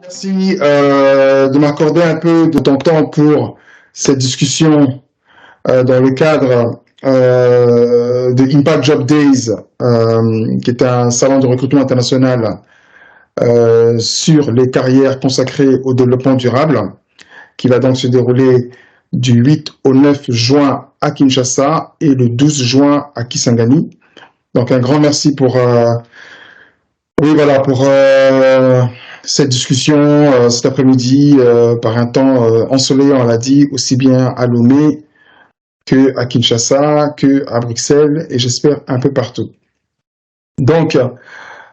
Merci de m'accorder un peu de ton temps pour cette discussion dans le cadre de Impact Job Days, qui est un salon de recrutement international sur les carrières consacrées au développement durable, qui va donc se dérouler du 8 au 9 juin à Kinshasa et le 12 juin à Kisangani. Donc un grand merci pour cette discussion cet après-midi par un temps ensoleillé, on l'a dit, aussi bien à Lomé que à Kinshasa, que à Bruxelles et j'espère un peu partout. Donc,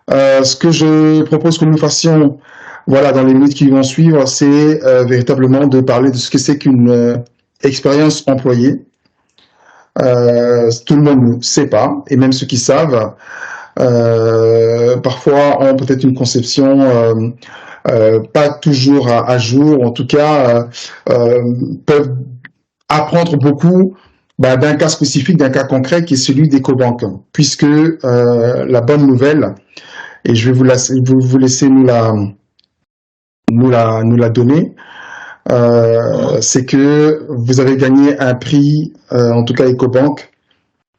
ce que je propose que nous fassions, voilà, dans les minutes qui vont suivre, c'est véritablement de parler de ce que c'est qu'une expérience employée. Tout le monde ne sait pas, et même ceux qui savent, parfois ont peut-être une conception pas toujours à jour, en tout cas peuvent apprendre beaucoup d'un cas spécifique, d'un cas concret qui est celui d'EcoBank, puisque la bonne nouvelle, et je vais vous laisser nous la donner, c'est que vous avez gagné un prix, en tout cas EcoBank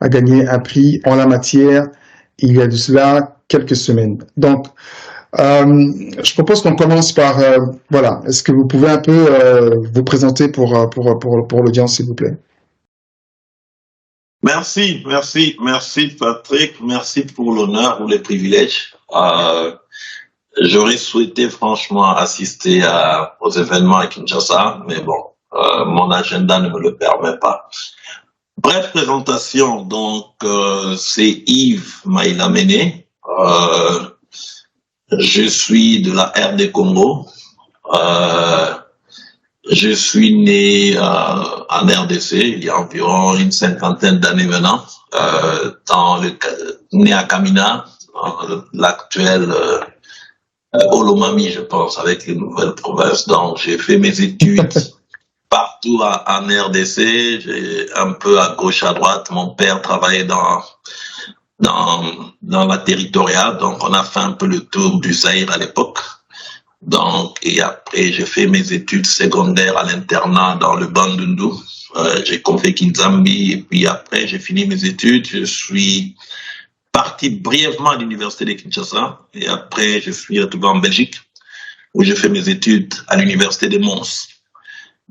a gagné un prix en la matière il y a de cela quelques semaines. Donc, je propose qu'on commence par, voilà, est-ce que vous pouvez un peu vous présenter pour l'audience, s'il vous plaît? Merci Patrick, merci pour l'honneur ou les privilèges. J'aurais souhaité franchement assister aux événements à Kinshasa, mais bon, mon agenda ne me le permet pas. Bref présentation, donc c'est Yves Maïlamene, je suis de la RD Congo, je suis né en RDC il y a environ une cinquantaine d'années maintenant, né à Kamina, l'actuel Olomami, je pense, avec les nouvelles provinces. Donc j'ai fait mes études partout en RDC, j'ai un peu à gauche, à droite. Mon père travaillait dans la territoriale, donc on a fait un peu le tour du Zaïre à l'époque. Donc, et après, j'ai fait mes études secondaires à l'internat dans le Bandundu. J'ai fait Kinzambi, et puis après, j'ai fini mes études. Je suis parti brièvement à l'université de Kinshasa, et après, je suis retrouvé en Belgique, où j'ai fait mes études à l'université de Mons.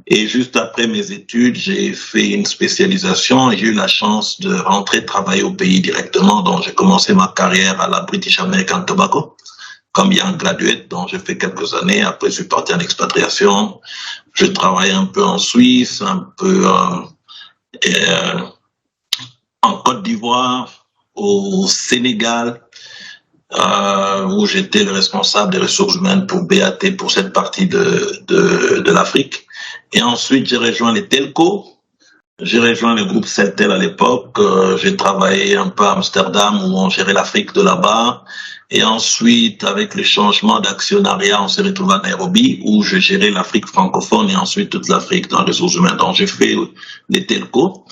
Et juste après mes études, j'ai fait une spécialisation et j'ai eu la chance de rentrer travailler au pays directement. Donc, j'ai commencé ma carrière à la British American Tobacco comme young graduate. Donc, j'ai fait quelques années. Après, je suis parti en expatriation. Je travaillais un peu en Suisse, un peu en Côte d'Ivoire, au Sénégal, où j'étais le responsable des ressources humaines pour BAT, pour cette partie de l'Afrique. Et ensuite, j'ai rejoint les telcos. J'ai rejoint le groupe Celtel à l'époque. J'ai travaillé un peu à Amsterdam où on gérait l'Afrique de là-bas. Et ensuite, avec le changement d'actionnariat, on s'est retrouvé à Nairobi où je gérais l'Afrique francophone et ensuite toute l'Afrique dans les ressources humaines. Donc, j'ai fait les telcos.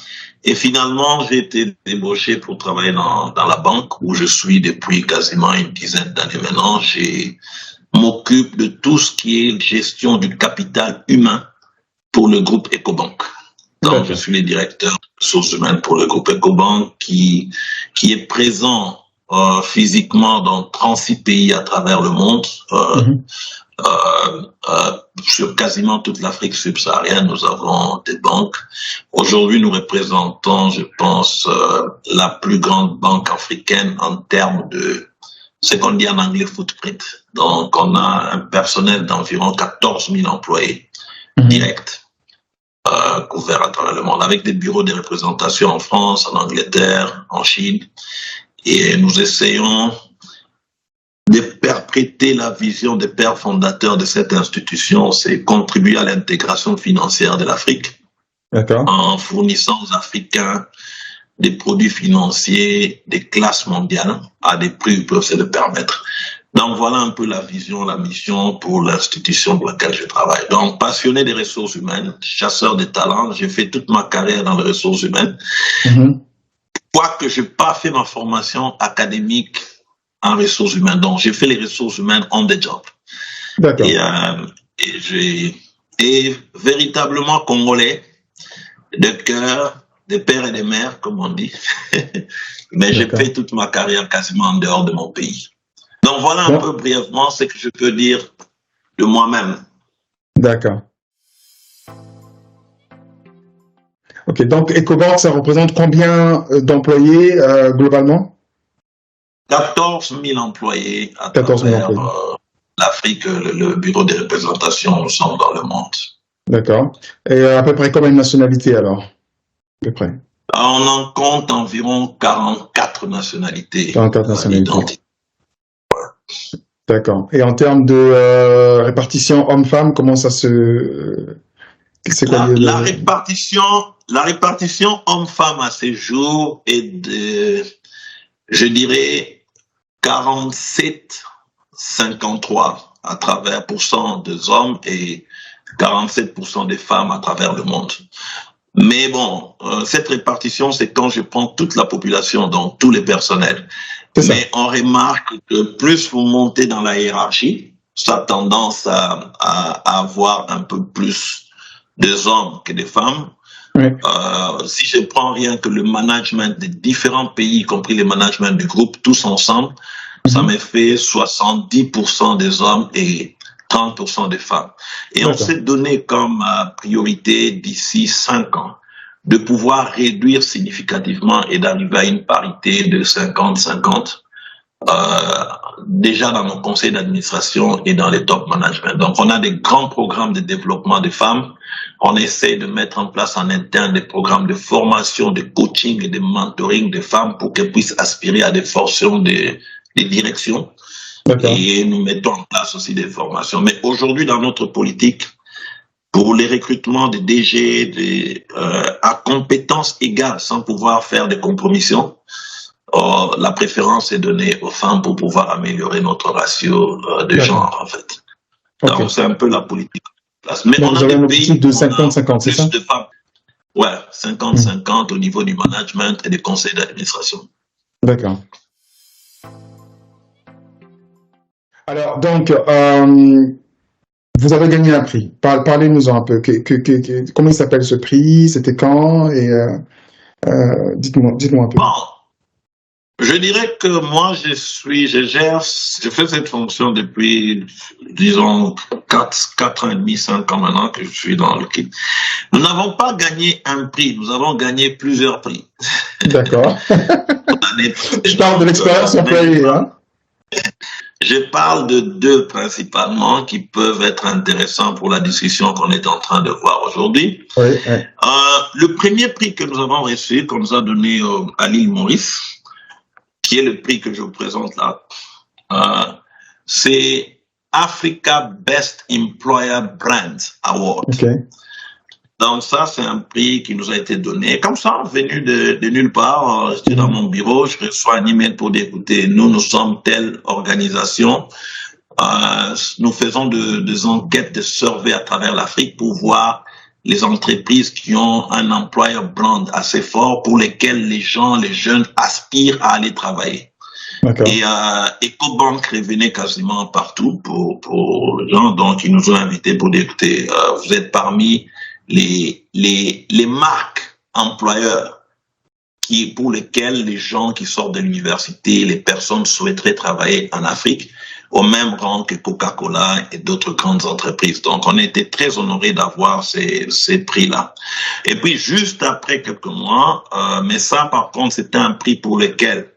Et finalement, j'ai été débauché pour travailler dans la banque où je suis depuis quasiment une dizaine d'années maintenant. M'occupe de tout ce qui est gestion du capital humain pour le groupe EcoBank. Donc, je suis le directeur de ressources humaines pour le groupe EcoBank qui est présent physiquement dans 36 pays à travers le monde. Sur quasiment toute l'Afrique subsaharienne, nous avons des banques. Aujourd'hui, nous représentons, je pense, la plus grande banque africaine en termes de ce qu'on dit en anglais footprint. Donc, on a un personnel d'environ 14 000 employés directs. Couverts à travers le monde, avec des bureaux de représentation en France, en Angleterre, en Chine. Et nous essayons de perpétrer la vision des pères fondateurs de cette institution, c'est contribuer à l'intégration financière de l'Afrique en fournissant aux Africains des produits financiers des classes mondiales à des prix qui peuvent se le permettre. Donc voilà un peu la vision, la mission pour l'institution pour laquelle je travaille. Donc passionné des ressources humaines, chasseur de talents, j'ai fait toute ma carrière dans les ressources humaines. Quoique je n'ai pas fait ma formation académique en ressources humaines, donc j'ai fait les ressources humaines on the job. D'accord. Et véritablement congolais, de cœur, des pères et des mères, comme on dit. Mais j'ai fait toute ma carrière quasiment en dehors de mon pays. Donc voilà un peu brièvement ce que je peux dire de moi-même. D'accord. Ok, donc EcoBank, ça représente combien d'employés globalement? 14 000 employés à 14 000 travers employés. l'Afrique, le bureau des représentations, nous sommes dans le monde. D'accord. Et à peu près combien de nationalités alors? À peu près. On en compte environ 44 nationalités. 44 nationalités. D'accord. Et en termes de répartition homme-femme, comment ça se... C'est quoi la répartition homme-femme à ces jours est de, je dirais, 47-53 à travers % des hommes et 47% des femmes à travers le monde. Mais bon, cette répartition, c'est quand je prends toute la population, donc tous les personnels. Mais on remarque que plus vous montez dans la hiérarchie, ça a tendance à avoir un peu plus des hommes que des femmes. Oui. Si je prends rien que le management des différents pays, y compris le management du groupe, tous ensemble, ça me fait 70% des hommes et 30% des femmes. Et on s'est donné comme priorité d'ici 5 ans de pouvoir réduire significativement et d'arriver à une parité de 50-50 déjà dans nos conseils d'administration et dans les top management. Donc on a des grands programmes de développement des femmes. On essaie de mettre en place en interne des programmes de formation, de coaching et de mentoring des femmes pour qu'elles puissent aspirer à des fonctions de direction. Et nous mettons en place aussi des formations. Mais aujourd'hui, dans notre politique, pour les recrutements de DG à compétences égales, sans pouvoir faire des compromissions, la préférence est donnée aux femmes pour pouvoir améliorer notre ratio de genre, en fait. Donc, c'est un peu la politique. Mais donc, on a des pays de 50-50, c'est ça? De femmes. Ouais, 50-50 au niveau du management et des conseils d'administration. D'accord. Alors, donc, vous avez gagné un prix. Parlez-nous-en un peu. Comment il s'appelle ce prix? C'était quand? Et dites-moi un peu. Bon, je dirais que moi, je fais cette fonction depuis, disons, 4 ans et demi, 5 ans maintenant que je suis dans l'équipe. Nous n'avons pas gagné un prix, nous avons gagné plusieurs prix. D'accord. Je parle de l'expérience employée, hein? Je parle de 2 principalement qui peuvent être intéressants pour la discussion qu'on est en train de voir aujourd'hui. Oui. Le premier prix que nous avons reçu, qu'on nous a donné à l'île Maurice, qui est le prix que je vous présente là, c'est Africa Best Employer Brand Award. Okay. Donc ça, c'est un prix qui nous a été donné comme ça, venu de nulle part. J'étais dans mon bureau, je reçois un email pour dire, écoutez, nous sommes telle organisation. Nous faisons des enquêtes, des surveys à travers l'Afrique pour voir les entreprises qui ont un employer brand assez fort pour lesquels les jeunes aspirent à aller travailler. Et EcoBank revenait quasiment partout pour les gens. Donc, ils nous ont invités pour dire, écoutez, vous êtes parmi les marques employeurs pour lesquelles les gens qui sortent de l'université, les personnes souhaiteraient travailler en Afrique au même rang que Coca-Cola et d'autres grandes entreprises. Donc, on était très honorés d'avoir ces prix-là. Et puis, juste après quelques mois, mais ça, par contre, c'était un prix pour lequel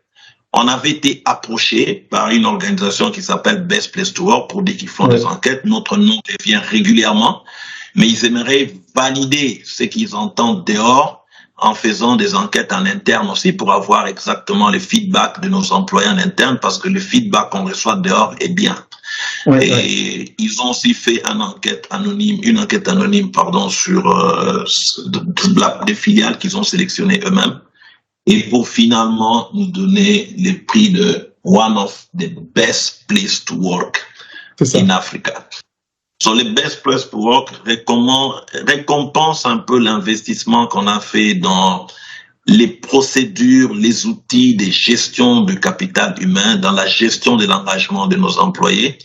on avait été approché par une organisation qui s'appelle Best Place to Work pour dire qu'ils font des enquêtes. Notre nom revient régulièrement, mais ils aimeraient valider ce qu'ils entendent dehors en faisant des enquêtes en interne aussi pour avoir exactement le feedback de nos employés en interne, parce que le feedback qu'on reçoit dehors est bien. Ils ont aussi fait une enquête anonyme, sur des filiales qu'ils ont sélectionnées eux-mêmes, et pour finalement nous donner le prix de One of the Best Place to Work in Africa. So, les Best Place to Work récompensent un peu l'investissement qu'on a fait dans les procédures, les outils de gestion du capital humain, dans la gestion de l'engagement de nos employés,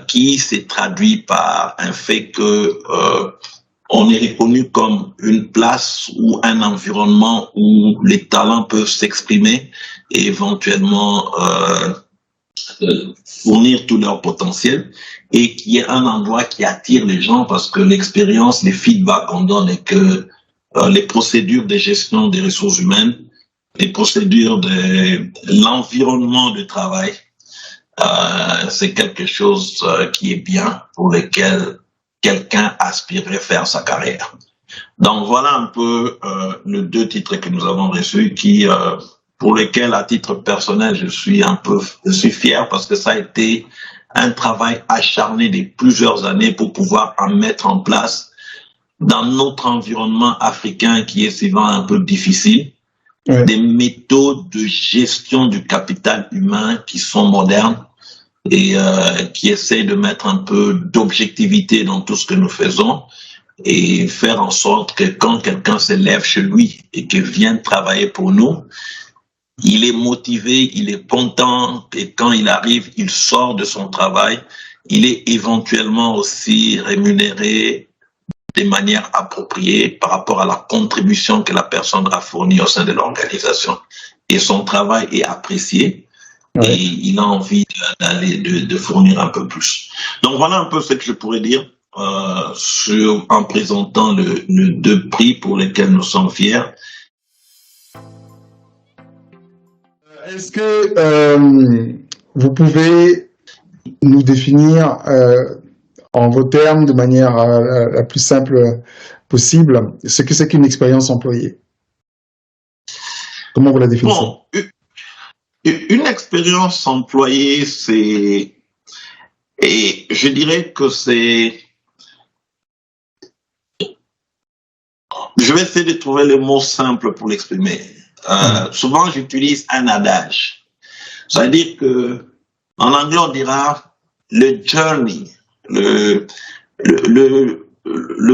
qui s'est traduit par un fait que on est reconnu comme une place ou un environnement où les talents peuvent s'exprimer et éventuellement fournir tout leur potentiel, et qui est un endroit qui attire les gens parce que l'expérience, les feedbacks qu'on donne et que les procédures de gestion des ressources humaines, les procédures de l'environnement de travail, c'est quelque chose qui est bien, pour lequel quelqu'un aspirerait faire sa carrière. Donc voilà un peu les 2 titres que nous avons reçus, qui pour lesquels, à titre personnel, je suis fier, parce que ça a été un travail acharné de plusieurs années pour pouvoir en mettre en place dans notre environnement africain qui est souvent un peu difficile. Ouais. Des méthodes de gestion du capital humain qui sont modernes et qui essaient de mettre un peu d'objectivité dans tout ce que nous faisons, et faire en sorte que quand quelqu'un se lève chez lui et qu'il vient travailler pour nous, il est motivé, il est content, et quand il arrive, il sort de son travail, il est éventuellement aussi rémunéré de manière appropriée par rapport à la contribution que la personne a fournie au sein de l'organisation. Et son travail est apprécié, ouais. Et il a envie de fournir un peu plus. Donc voilà un peu ce que je pourrais dire en présentant les 2 prix pour lesquels nous sommes fiers. Est-ce que vous pouvez nous définir en vos termes, de manière la plus simple possible, ce que c'est qu'une expérience employée? Comment vous la définissez? Bon, une expérience employée, c'est... Et je dirais que c'est... Je vais essayer de trouver le mot simple pour l'exprimer. Souvent, j'utilise un adage. C'est-à-dire que, en anglais, on dira le journey, le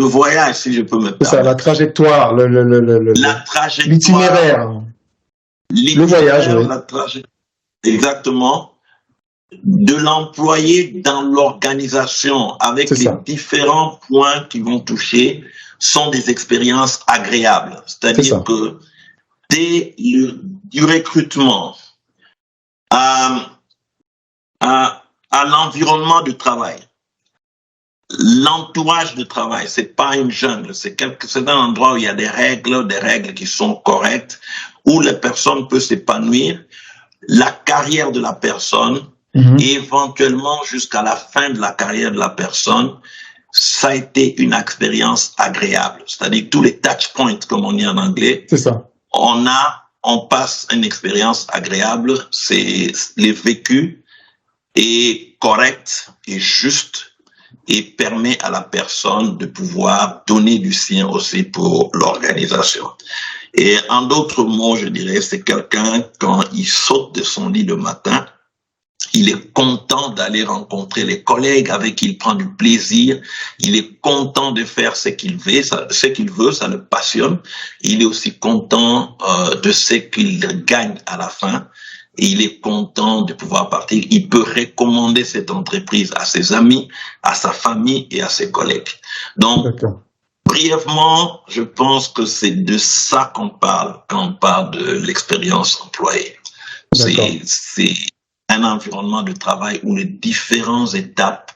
voyage, si je peux me permettre. C'est ça, la trajectoire, la trajectoire, l'itinéraire. Le voyage, oui. La trajectoire, exactement, de l'employé dans l'organisation, avec les différents points qui vont toucher, sont des expériences agréables. C'est-à-dire que du recrutement à l'environnement de travail, l'entourage de travail, c'est pas une jungle, c'est un endroit où il y a des règles qui sont correctes, où la personne peut s'épanouir, la carrière de la personne, et éventuellement jusqu'à la fin de la carrière de la personne, ça a été une expérience agréable. C'est-à-dire tous les touch points, comme on dit en anglais. C'est ça. On passe une expérience agréable, c'est le vécu est correct et juste, et permet à la personne de pouvoir donner du sien aussi pour l'organisation. Et en d'autres mots, je dirais, c'est quelqu'un, quand il saute de son lit le matin, il est content d'aller rencontrer les collègues avec qui il prend du plaisir. Il est content de faire ce qu'il veut, ça le passionne. Il est aussi content de ce qu'il gagne à la fin. Et il est content de pouvoir partir. Il peut recommander cette entreprise à ses amis, à sa famille et à ses collègues. Donc, brièvement, je pense que c'est de ça qu'on parle quand on parle de l'expérience employée. C'est un environnement de travail où les différentes étapes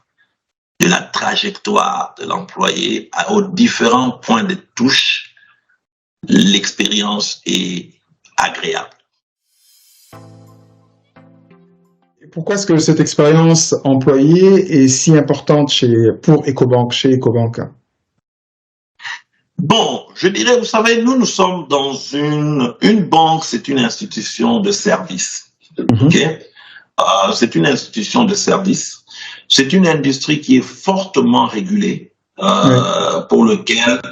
de la trajectoire de l'employé, aux différents points de touche, l'expérience est agréable. Pourquoi est-ce que cette expérience employée est si importante pour Ecobank, chez Ecobank? Bon, je dirais, vous savez, nous sommes dans une banque, c'est une institution de service. Okay? C'est une institution de service. C'est une industrie qui est fortement régulée, pour lequel,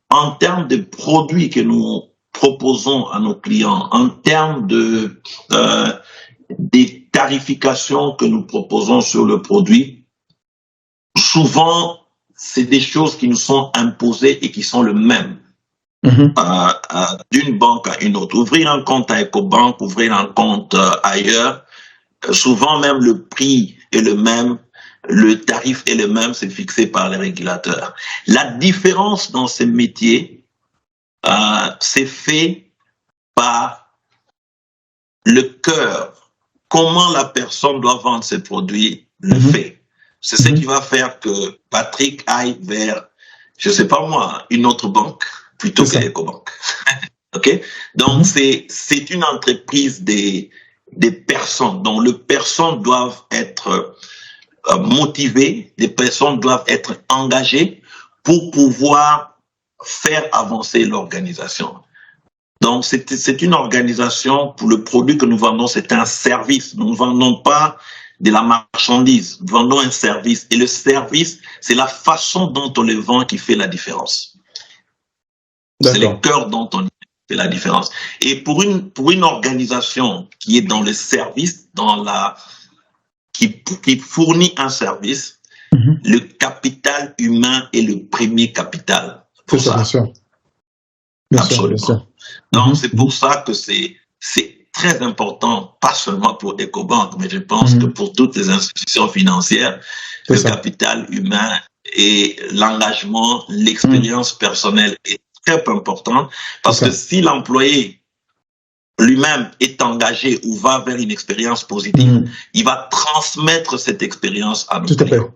en termes de produits que nous proposons à nos clients, en termes des tarifications que nous proposons sur le produit, souvent, c'est des choses qui nous sont imposées et qui sont le même. D'une banque à une autre. Ouvrir un compte à Ecobank, ouvrir un compte ailleurs, souvent même le prix est le même, le tarif est le même, c'est fixé par les régulateurs. La différence dans ces métiers, c'est fait par le cœur. Comment la personne doit vendre ses produits le fait. C'est ce qui va faire que Patrick aille vers, je sais pas moi, une autre banque plutôt que l'Ecobank. OK? Donc, c'est une entreprise des personnes. Donc, les personnes doivent être motivées, les personnes doivent être engagées pour pouvoir faire avancer l'organisation. Donc, c'est une organisation, pour le produit que nous vendons, c'est un service. Nous ne vendons pas de la marchandise, nous vendons un service. Et le service, c'est la façon dont on le vend qui fait la différence. C'est le cœur dont on fait la différence. Et pour une organisation qui est dans le service, qui fournit un service, le capital humain est le premier capital. Pour ça. Bien sûr. Absolument. Bien sûr. Donc, c'est pour ça que c'est très important, pas seulement pour Ecobank, mais je pense que pour toutes les institutions financières, le capital humain et l'engagement, l'expérience personnelle est très important, parce que si l'employé lui-même est engagé ou va vers une expérience positive, il va transmettre cette expérience à nos clients.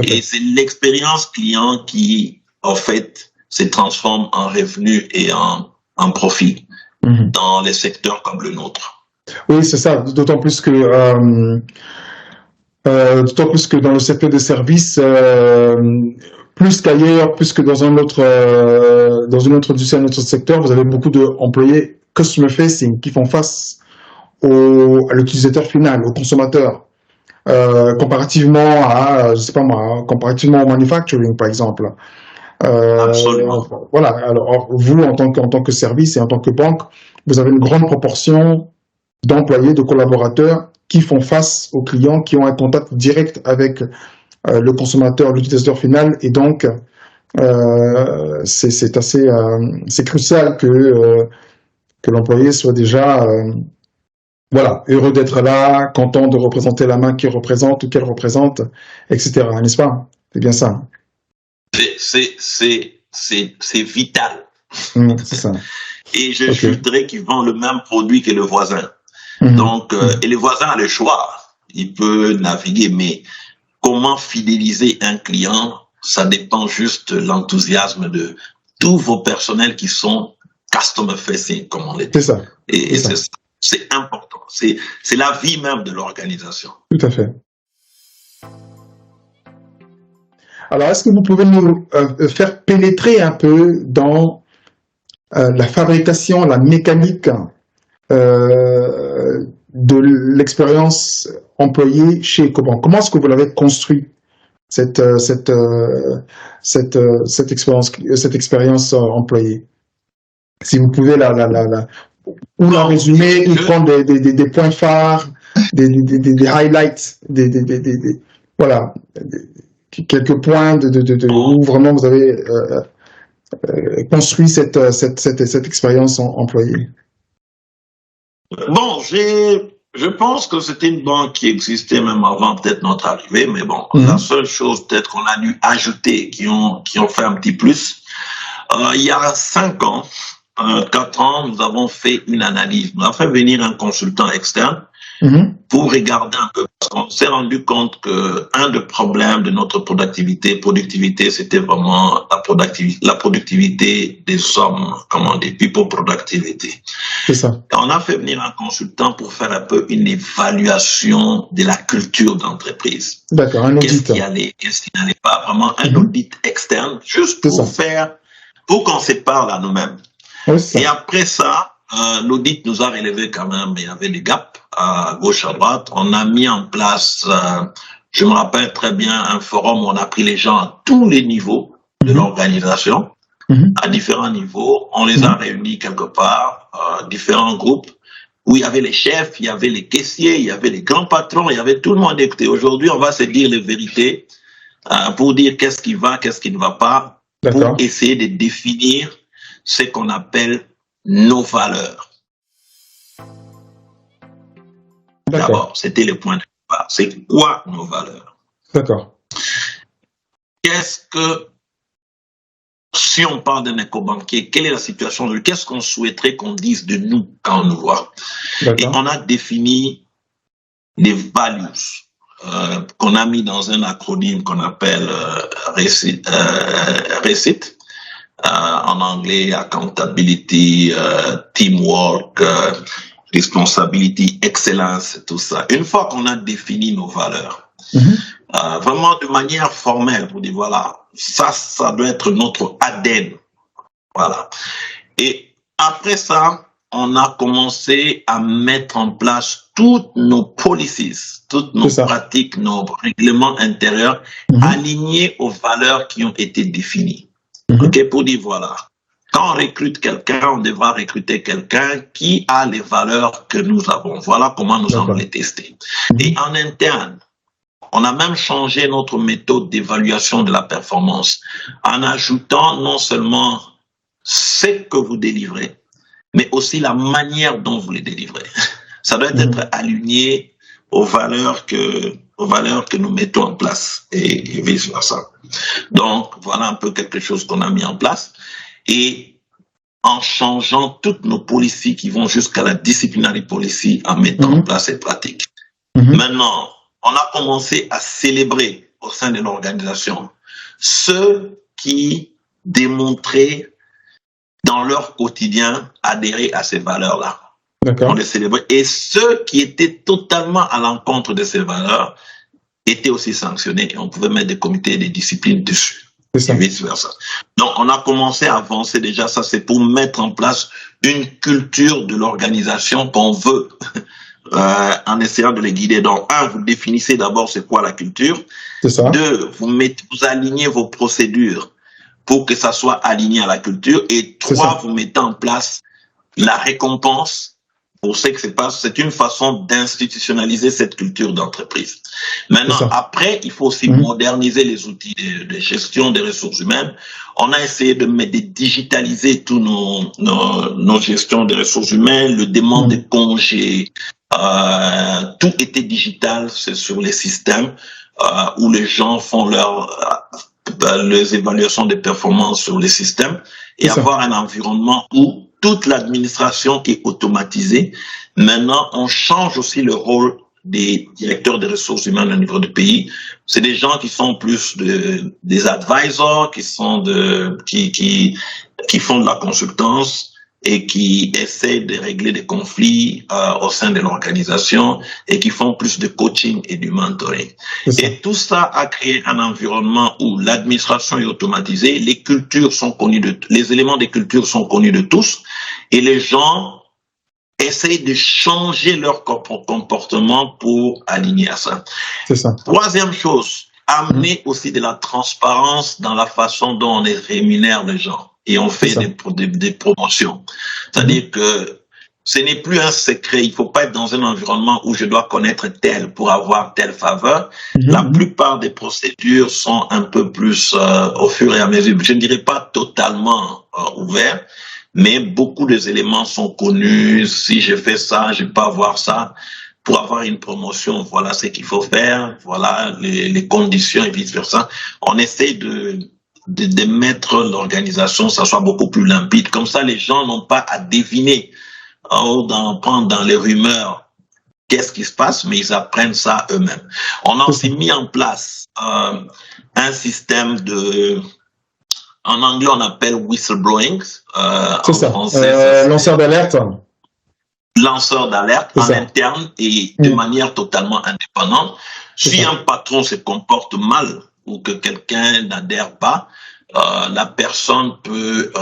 Et c'est l'expérience client qui, en fait, se transforme en revenu et en profit dans les secteurs comme le nôtre. Oui, c'est ça. D'autant plus que dans le secteur des services, plus qu'ailleurs, plus que dans une autre industrie, un autre secteur, vous avez beaucoup d'employés customer facing qui font face à l'utilisateur final, au consommateur, comparativement à, je sais pas moi, comparativement au manufacturing, par exemple. Absolument. Voilà. Alors, vous, en tant que service et en tant que banque, vous avez une grande proportion d'employés, de collaborateurs qui font face aux clients, qui ont un contact direct avec le consommateur, l'utilisateur final, et donc c'est assez, c'est crucial que l'employé soit déjà, voilà, heureux d'être là, content de représenter la main qu'il représente ou qu'elle représente, etc. N'est-ce pas? C'est bien ça. C'est vital. C'est ça. Et je voudrais qu'il vend le même produit que le voisin. Donc, et le voisin a le choix. Il peut naviguer, mais comment fidéliser un client, ça dépend juste de l'enthousiasme de tous vos personnels qui sont customer facing, comme on les dit. C'est ça. Et c'est important. C'est la vie même de l'organisation. Tout à fait. Alors, est-ce que vous pouvez nous faire pénétrer un peu dans la fabrication, la mécanique de l'expérience employée chez Ecobank? Comment est-ce que vous l'avez construit, cette expérience employée? Si vous pouvez la résumer, ou prendre des points phares, des highlights, voilà, quelques points où vraiment vous avez construit cette expérience employée. Bon, je pense que c'était une banque qui existait même avant peut-être notre arrivée, mais bon, la seule chose peut-être qu'on a dû ajouter, qui ont fait un petit plus, il y a 5 ans, 4 ans, nous avons fait une analyse. Nous avons fait venir un consultant externe pour regarder un peu, parce qu'on s'est rendu compte que un des problèmes de notre productivité, c'était vraiment la productivité des hommes, comme on dit, people productivity. C'est ça. Et on a fait venir un consultant pour faire un peu une évaluation de la culture d'entreprise. D'accord, un audit. Qu'est-ce qui allait, qu'est-ce qui n'allait pas, vraiment un audit externe, juste pour qu'on se parle à nous-mêmes. Oui, et après ça, l'audit nous a relevé quand même, il y avait des gaps à gauche, à droite. On a mis en place, je me rappelle très bien, un forum où on a pris les gens à tous les niveaux de l'organisation, à différents niveaux. On les a réunis quelque part, différents groupes, où il y avait les chefs, il y avait les caissiers, il y avait les grands patrons, il y avait tout le monde. Écoutez, aujourd'hui, on va se dire les vérités pour dire qu'est-ce qui va, qu'est-ce qui ne va pas, pour essayer de définir ce qu'on appelle nos valeurs. D'abord, c'était le point de départ. C'est quoi nos valeurs? D'accord. Qu'est-ce que, si on parle d'un éco-banquier, quelle est la situation de lui? Qu'est-ce qu'on souhaiterait qu'on dise de nous quand on nous voit? Et on a défini des values qu'on a mis dans un acronyme qu'on appelle RECIT, en anglais, accountability, teamwork, responsibility, excellence, tout ça. Une fois qu'on a défini nos valeurs, vraiment de manière formelle, pour dire voilà, ça doit être notre ADN. Voilà. Et après ça, on a commencé à mettre en place toutes nos policies, toutes nos pratiques, nos règlements intérieurs alignés aux valeurs qui ont été définies. Ok, pour dire voilà, quand on recrute quelqu'un, on devra recruter quelqu'un qui a les valeurs que nous avons. Voilà comment nous allons les tester. Et en interne, on a même changé notre méthode d'évaluation de la performance en ajoutant non seulement ce que vous délivrez, mais aussi la manière dont vous les délivrez. Ça doit être aligné aux valeurs que nous mettons en place et vice versa. Donc, voilà un peu quelque chose qu'on a mis en place. Et en changeant toutes nos policies qui vont jusqu'à la disciplinary policy en mettant en place ces pratiques. Maintenant, on a commencé à célébrer au sein de l'organisation ceux qui démontraient dans leur quotidien adhérer à ces valeurs-là. On les célébrait. Et ceux qui étaient totalement à l'encontre de ces valeurs étaient aussi sanctionnés et on pouvait mettre des comités de discipline dessus. Et vice versa. Donc, on a commencé à avancer déjà. Ça, c'est pour mettre en place une culture de l'organisation qu'on veut en essayant de les guider. Donc, un, vous définissez d'abord c'est quoi la culture. Deux, vous alignez vos procédures pour que ça soit aligné à la culture. Et trois, vous mettez en place la récompense pour ce que c'est pas. C'est une façon d'institutionnaliser cette culture d'entreprise. Maintenant, après, il faut aussi moderniser les outils de gestion des ressources humaines. On a essayé de digitaliser tous nos gestions des ressources humaines, le demande de congés, tout était digital, c'est sur les systèmes où les gens font les évaluations des performances sur les systèmes et avoir un environnement où toute l'administration est automatisée. Maintenant, on change aussi le rôle des directeurs des ressources humaines au niveau du pays. C'est des gens qui sont plus des advisors, qui font de la consultance et qui essaient de régler des conflits au sein de l'organisation et qui font plus de coaching et du mentoring. Et tout ça a créé un environnement où l'administration est automatisée, les cultures sont connues les éléments des cultures sont connus de tous et les gens essayent de changer leur comportement pour aligner à ça. Troisième chose, amener aussi de la transparence dans la façon dont on rémunère les gens. Et on fait des promotions. C'est-à-dire que ce n'est plus un secret. Il ne faut pas être dans un environnement où je dois connaître tel pour avoir telle faveur. La plupart des procédures sont un peu plus au fur et à mesure. Je ne dirais pas totalement ouvertes, mais beaucoup des éléments sont connus. Si je fais ça, je peux avoir ça. Pour avoir une promotion, voilà ce qu'il faut faire. Voilà les conditions et vice-versa. On essaie de mettre l'organisation, ça soit beaucoup plus limpide. Comme ça, les gens n'ont pas à deviner dans les rumeurs qu'est-ce qui se passe, mais ils apprennent ça eux-mêmes. On a aussi mis en place un système en anglais, on appelle whistleblowing. En français, lanceur d'alerte. Lanceur d'alerte en interne et de manière totalement indépendante. Si un patron se comporte mal, ou que quelqu'un n'adhère pas, la personne peut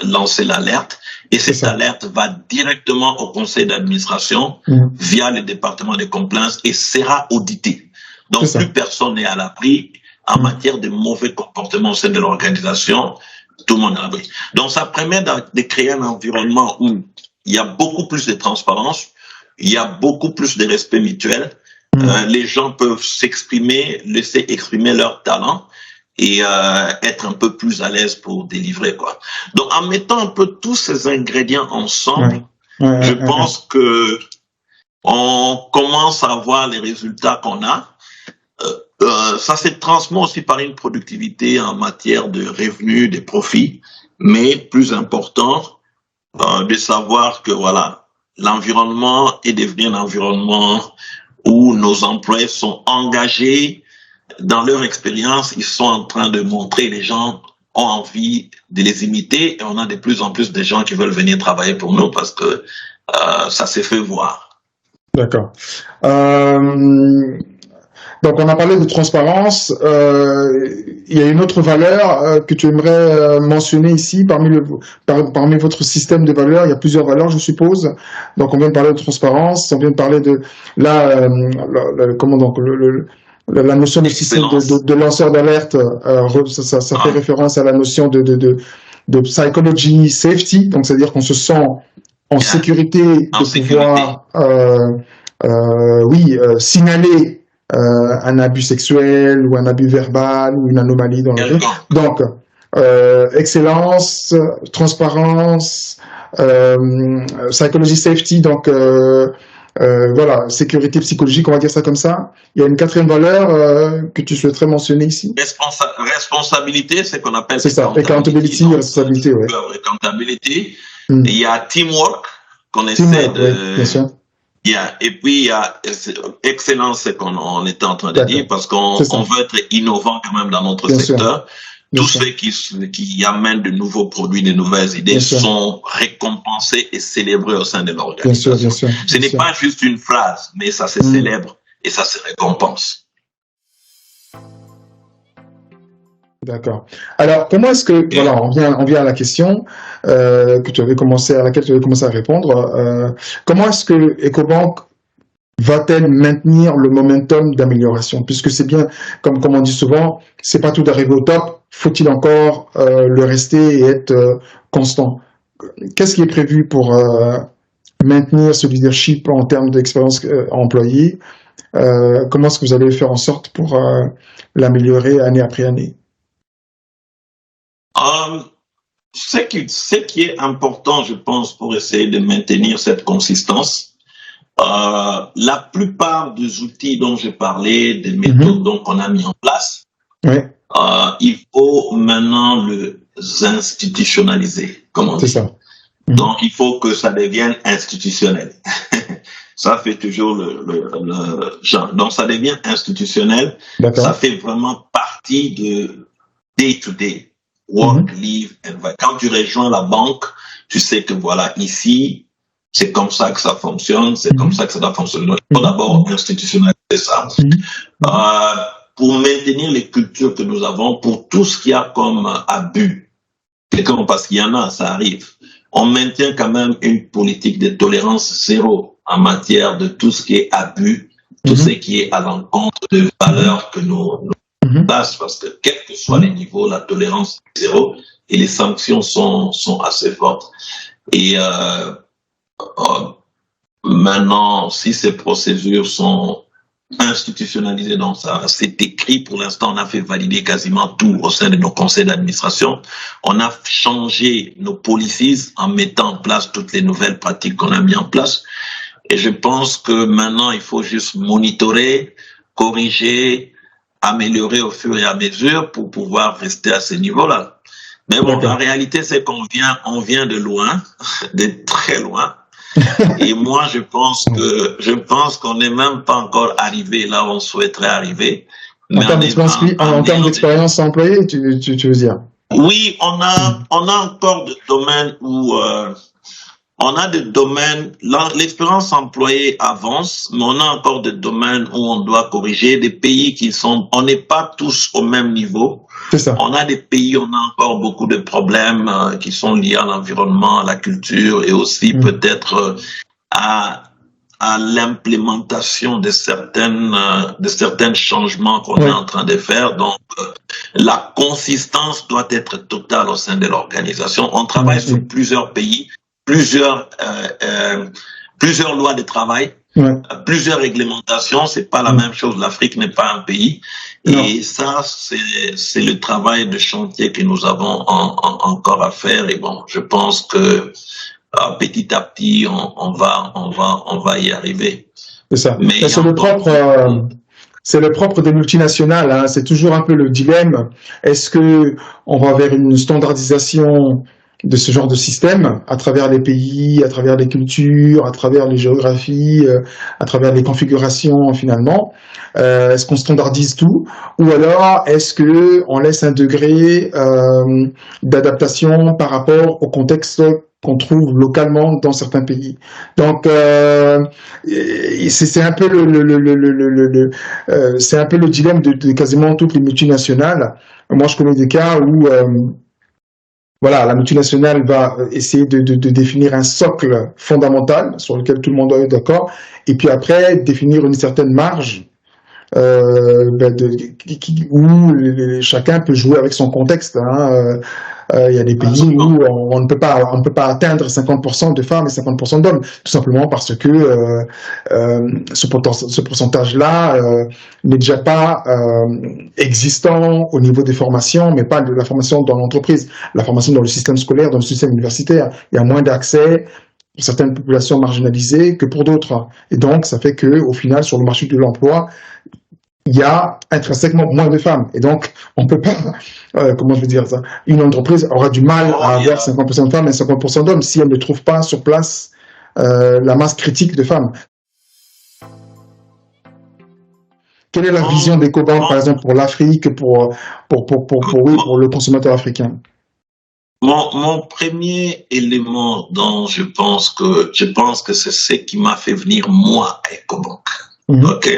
lancer l'alerte et cette alerte va directement au conseil d'administration via le département de compliance et sera auditée. Donc plus personne n'est à l'abri en matière de mauvais comportements au sein de l'organisation, tout le monde est à l'abri. Donc ça permet de créer un environnement où il y a beaucoup plus de transparence, il y a beaucoup plus de respect mutuel. Les gens peuvent s'exprimer, laisser exprimer leur talent et être un peu plus à l'aise pour délivrer, quoi. Donc, en mettant un peu tous ces ingrédients ensemble, je pense que on commence à voir les résultats qu'on a. ça se transmet aussi par une productivité en matière de revenus, de profits, mais plus important, de savoir que voilà, l'environnement est devenu un environnement où nos employés sont engagés dans leur expérience, ils sont en train de montrer, les gens ont envie de les imiter et on a de plus en plus de gens qui veulent venir travailler pour nous parce que ça s'est fait voir. D'accord. Donc, on a parlé de transparence. Il y a une autre valeur que tu aimerais mentionner ici parmi votre système de valeurs. Il y a plusieurs valeurs, je suppose. Donc, on vient de parler de transparence. On vient de parler de comment donc la notion de système de lanceur d'alerte. Ça fait référence à la notion de psychology safety. Donc, c'est-à-dire qu'on se sent en sécurité de pouvoir signaler un abus sexuel ou un abus verbal ou une anomalie dans le jeu. Donc, excellence, transparence, psychology safety, donc voilà, sécurité psychologique, on va dire ça comme ça. Il y a une quatrième valeur que tu souhaiterais mentionner ici. Responsabilité, c'est qu'on appelle. C'est ça, accountability, responsabilité, ouais. Accountability. Il y a teamwork qu'on essaie de. Ouais, bien sûr. Et puis il y a excellence, c'est qu'on était en train de dire, parce qu'on veut être innovant quand même dans notre secteur. Tous ceux qui amènent de nouveaux produits, de nouvelles idées sont récompensés et célébrés au sein de l'organisation. Bien sûr. Ce n'est pas juste une phrase, mais ça se célèbre et ça se récompense. D'accord. Alors, comment est-ce que, voilà, on vient à la question à laquelle tu avais commencé à répondre. Comment est-ce que EcoBank va-t-elle maintenir le momentum d'amélioration? Puisque c'est bien, comme on dit souvent, c'est pas tout d'arriver au top, faut-il encore le rester et être constant? Qu'est-ce qui est prévu pour maintenir ce leadership en termes d'expérience employée? Comment est-ce que vous allez faire en sorte pour l'améliorer année après année? Ce qui est important, je pense, pour essayer de maintenir cette consistance, la plupart des outils dont je parlais, des méthodes qu'on a mis en place, il faut maintenant les institutionnaliser, comme on dit. C'est ça. Donc, il faut que ça devienne institutionnel. Ça fait toujours le genre. Donc, ça devient institutionnel. Ça fait vraiment partie de day-to-day. Work, live, and work. Quand tu rejoins la banque, tu sais que voilà, ici, c'est comme ça que ça fonctionne, c'est comme ça que ça doit fonctionner. Il faut d'abord institutionnaliser ça. Pour maintenir les cultures que nous avons, pour tout ce qu'il y a comme abus, parce qu'il y en a, ça arrive, on maintient quand même une politique de tolérance zéro en matière de tout ce qui est abus, tout ce qui est à l'encontre de valeurs que nous place, parce que quel que soit les niveaux, la tolérance est zéro et les sanctions sont assez fortes. Et maintenant, si ces procédures sont institutionnalisées, donc ça c'est écrit pour l'instant, on a fait valider quasiment tout au sein de nos conseils d'administration. On a changé nos policies en mettant en place toutes les nouvelles pratiques qu'on a mis en place. Et je pense que maintenant, il faut juste monitorer, corriger, améliorer au fur et à mesure pour pouvoir rester à ce niveau-là. Mais bon, la réalité, c'est qu'on vient de loin, de très loin. Et moi, je pense qu'on n'est même pas encore arrivé là où on souhaiterait arriver. En termes d'expérience employée, tu veux dire? Oui, on a encore des domaines où, on a des domaines, l'expérience employée avance, mais on a encore des domaines où on doit corriger, des pays on n'est pas tous au même niveau. C'est ça. On a des pays où on a encore beaucoup de problèmes qui sont liés à l'environnement, à la culture et aussi peut-être à l'implémentation de certains changements qu'on est en train de faire. Donc, la consistance doit être totale au sein de l'organisation. On travaille sur plusieurs pays, plusieurs lois de travail, plusieurs réglementations. C'est pas la même chose. L'Afrique n'est pas un pays. Et ça, c'est le travail de chantier que nous avons encore à faire. Et bon, je pense que petit à petit, on va y arriver. C'est ça. Mais c'est le propre des multinationales, hein. C'est toujours un peu le dilemme. Est-ce que on va vers une standardisation de ce genre de système à travers les pays, à travers les cultures, à travers les géographies, à travers les configurations finalement? Est-ce qu'on standardise tout, ou alors est-ce que on laisse un degré d'adaptation par rapport au contexte qu'on trouve localement dans certains pays? Donc c'est un peu c'est un peu le dilemme de quasiment toutes les multinationales. Moi, je connais des cas où voilà, la multinationale va essayer de définir un socle fondamental sur lequel tout le monde doit être d'accord, et puis après définir une certaine marge où chacun peut jouer avec son contexte. Hein. Il y a des pays où on ne peut pas atteindre 50% de femmes et 50% d'hommes, tout simplement parce que ce pourcentage-là n'est déjà pas existant au niveau des formations, mais pas de la formation dans l'entreprise, la formation dans le système scolaire, dans le système universitaire. Il y a moins d'accès pour certaines populations marginalisées que pour d'autres. Et donc, ça fait que, au final, sur le marché de l'emploi, il y a intrinsèquement moins de femmes. Et donc, on peut pas, comment je veux dire ça, une entreprise aura du mal à avoir 50% de femmes et 50% d'hommes si elle ne trouve pas sur place la masse critique de femmes. Quelle est la vision d'EcoBank, par exemple, pour l'Afrique, pour le consommateur africain? Mon premier élément dont je pense que c'est ce qui m'a fait venir moi à EcoBank. OK?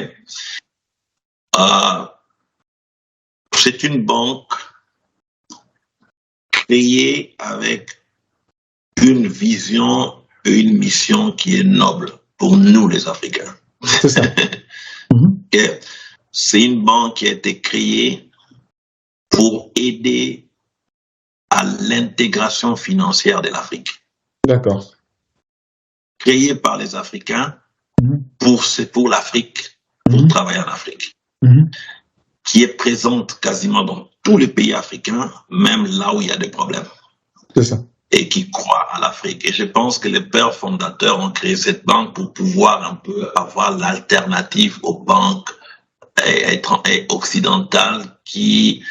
C'est une banque créée avec une vision et une mission qui est noble pour nous les Africains. C'est ça. C'est une banque qui a été créée pour aider à l'intégration financière de l'Afrique. D'accord. Créée par les Africains pour l'Afrique, pour travailler en Afrique. Qui est présente quasiment dans tous les pays africains, même là où il y a des problèmes. C'est ça. Et qui croient à l'Afrique. Et je pense que les pères fondateurs ont créé cette banque pour pouvoir un peu avoir l'alternative aux banques occidentales qui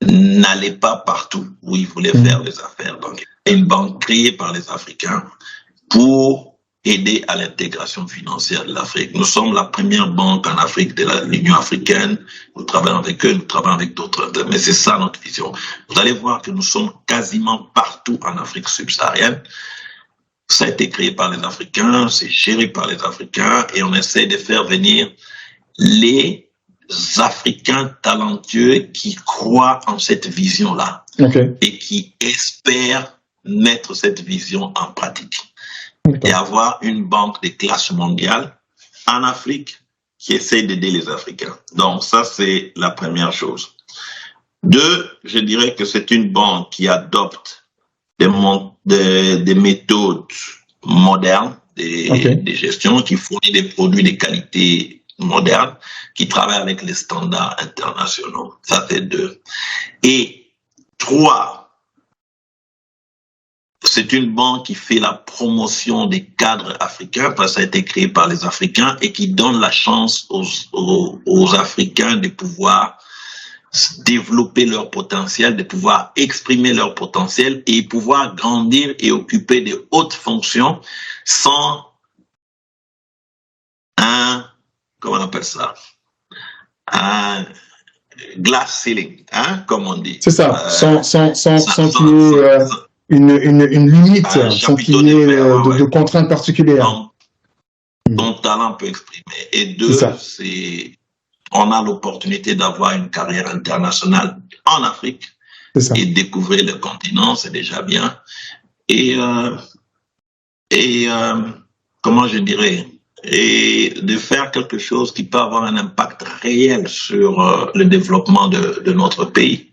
n'allaient pas partout où ils voulaient faire les affaires. Donc, une banque créée par les Africains pour aider à l'intégration financière de l'Afrique. Nous sommes la première banque en Afrique de l'Union africaine. Nous travaillons avec eux, nous travaillons avec d'autres. Mais c'est ça notre vision. Vous allez voir que nous sommes quasiment partout en Afrique subsaharienne. Ça a été créé par les Africains, c'est géré par les Africains et on essaie de faire venir les Africains talentueux qui croient en cette vision-là et qui espèrent mettre cette vision en pratique. Et avoir une banque de classe mondiale en Afrique qui essaie d'aider les Africains. Donc ça, c'est la première chose. Deux, je dirais que c'est une banque qui adopte des méthodes modernes de gestion, qui fournit des produits de qualité moderne, qui travaille avec les standards internationaux. Ça, c'est deux. Et trois, c'est une banque qui fait la promotion des cadres africains, parce que ça a été créé par les Africains, et qui donne la chance aux Africains de pouvoir développer leur potentiel, de pouvoir exprimer leur potentiel et pouvoir grandir et occuper de hautes fonctions sans comment on appelle ça, un glass ceiling, hein, comme on dit. C'est ça, sans qu'il y ait une limite, sans qu'il y ait de contraintes particulières. Ton talent peut exprimer. Et deux, on a l'opportunité d'avoir une carrière internationale en Afrique et découvrir le continent, c'est déjà bien. Et comment je dirais, et de faire quelque chose qui peut avoir un impact réel sur le développement de notre pays.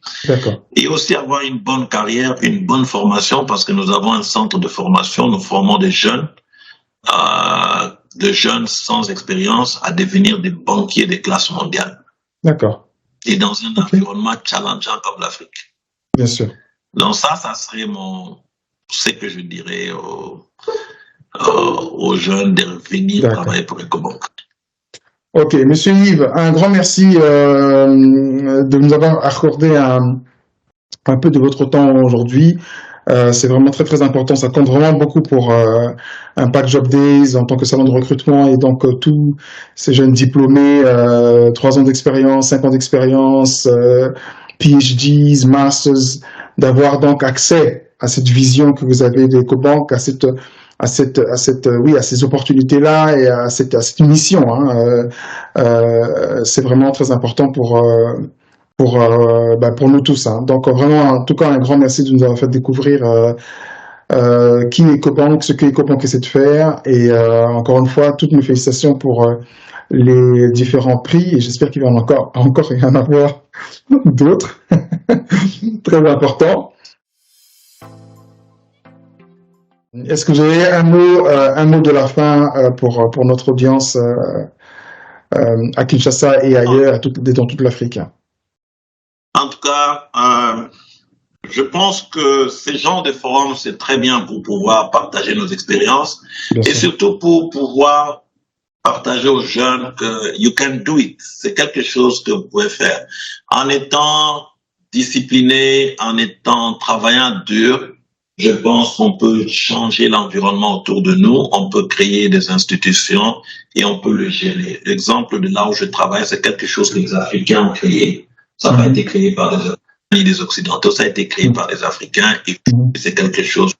Et aussi avoir une bonne carrière, une bonne formation, parce que nous avons un centre de formation, nous formons des jeunes sans expérience à devenir des banquiers de classe mondiale. Et dans un environnement challengeant comme l'Afrique. Bien sûr. Donc ça serait ce que je dirais aux jeunes de venir travailler pour EcoBank. Ok, Monsieur Yves, un grand merci de nous avoir accordé un peu de votre temps aujourd'hui. C'est vraiment très très important. Ça compte vraiment beaucoup pour Impact Job Days en tant que salon de recrutement et donc tous ces jeunes diplômés, 3 ans d'expérience, 5 ans d'expérience, PhDs, Masters, d'avoir donc accès à cette vision que vous avez d'EcoBank, à ces opportunités-là et à cette mission. Hein. C'est vraiment très important pour nous tous. Hein. Donc vraiment, en tout cas, un grand merci de nous avoir fait découvrir qui est EcoBank, ce que EcoBank essaie de faire. Et encore une fois, toutes mes félicitations pour les différents prix. Et j'espère qu'il va encore y en avoir d'autres très importants. Est-ce que vous avez un mot de la fin pour notre audience à Kinshasa et ailleurs, dans toute l'Afrique? En tout cas, je pense que ces genres de forums, c'est très bien pour pouvoir partager nos expériences et surtout pour pouvoir partager aux jeunes que you can do it. C'est quelque chose que vous pouvez faire. En étant discipliné, en étant travaillant dur, je pense qu'on peut changer l'environnement autour de nous, on peut créer des institutions et on peut le gérer. L'exemple de là où je travaille, c'est quelque chose que les Africains ont créé. Ça n'a pas été créé par des Occidentaux, ça a été créé par des Africains et c'est quelque chose.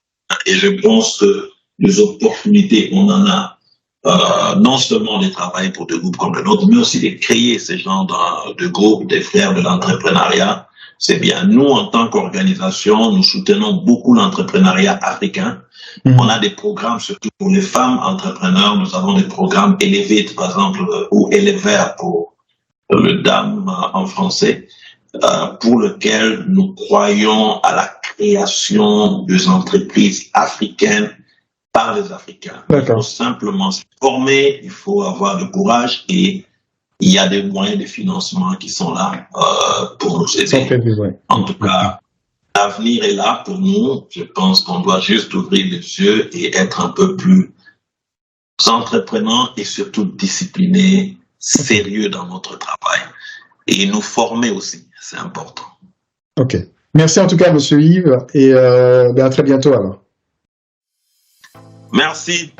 Et je pense que les opportunités, on en a. Non seulement de travailler pour des groupes comme le nôtre, mais aussi de créer ces genres de groupes, des frères de l'entrepreneuriat. C'est bien. Nous, en tant qu'organisation, nous soutenons beaucoup l'entrepreneuriat africain. On a des programmes, surtout pour les femmes entrepreneurs. Nous avons des programmes élevés, par exemple, ou éleveurs pour le dame en français, pour lequel nous croyons à la création des entreprises africaines par les Africains. Il faut simplement se former, il faut avoir le courage et il y a des moyens de financement qui sont là pour nous aider. En tout cas, l'avenir est là pour nous. Je pense qu'on doit juste ouvrir les yeux et être un peu plus entreprenant et surtout discipliné, sérieux dans notre travail. Et nous former aussi, c'est important. Ok. Merci en tout cas, Monsieur Yves, et à très bientôt alors. Merci.